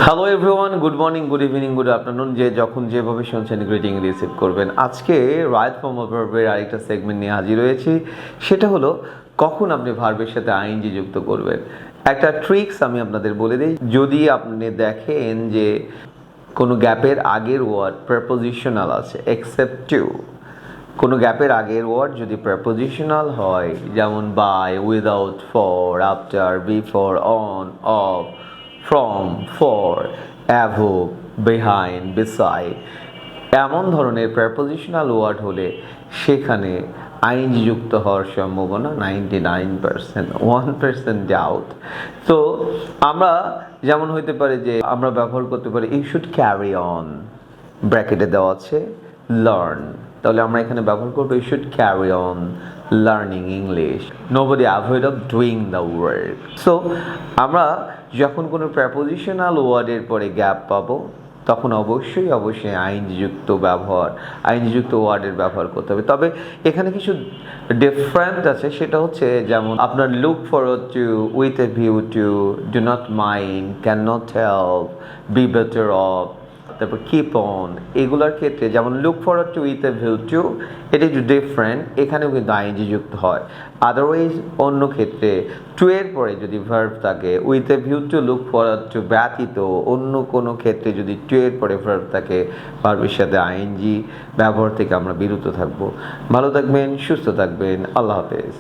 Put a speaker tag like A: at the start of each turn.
A: Hello everyone, good morning, good evening, good afternoon, যে যখন যেভাবে শুনছেন গ্রিটিং রিসিভ করবেন। আজকে রাইট ফর্ম অফ ভার্বের আরেকটা সেগমেন্ট নিয়ে হাজির হয়েছি। সেটা হলো কখন আপনি ভার্বের সাথে আইএনজি যুক্ত করবেন। একটা ট্রিক্স আমি আপনাদের বলে দিই। যদি আপনি দেখেন যে কোনো গ্যাপের আগের ওয়ার্ড প্রেপোজিশনাল আছে, এক্সেপ্ট টু, কোনো গ্যাপের আগের ওয়ার্ড যদি প্রেপোজিশনাল হয়, যেমন by, without, for, after, before, on, of, from, for, above, behind, beside, এমন ধরনের প্রেপোজিশনাল ওয়ার্ড হলে সেখানে আইএনজি যুক্ত হওয়ার সম্ভাবনা 99%, 1% ডাউট। তো আমরা যেমন হইতে পারে যে আমরা ব্যবহার করতে পারি ইউ শুড ক্যারি অন, ব্র্যাকেটে দেওয়া আছে লার্ন, তাহলে আমরা এখানে ব্যবহার করবো you should carry on learning English, nobody avoid of doing the work. So আমরা যখন কোনো প্রেপোজিশনাল ওয়ার্ডের পরে গ্যাপ পাবো তখন অবশ্যই আইনযুক্ত ওয়ার্ডের ব্যবহার করতে হবে। তবে এখানে কিছু ডিফারেন্ট আছে, সেটা হচ্ছে যেমন আপনার look forward to, with a view to, do not mind, can not help, be better of, তারপর কিপ অন, এগুলোর ক্ষেত্রে যেমন look forward to with a view to, এটা একটু ডিফারেন্ট, এখানেও কিন্তু আইএনজি যুক্ত হয়। আদারওয়াইজ অন্য ক্ষেত্রে টু এর পরে যদি ভার্ব থাকে, with a view to, look forward to ব্যতীত অন্য কোনো ক্ষেত্রে যদি টু এর পরে ভার্ব থাকে, ভার্বের সাথে আইএনজি ব্যবহার থেকে আমরা বিরত থাকবো। ভালো থাকবেন, সুস্থ থাকবেন, আল্লাহ হাফেজ।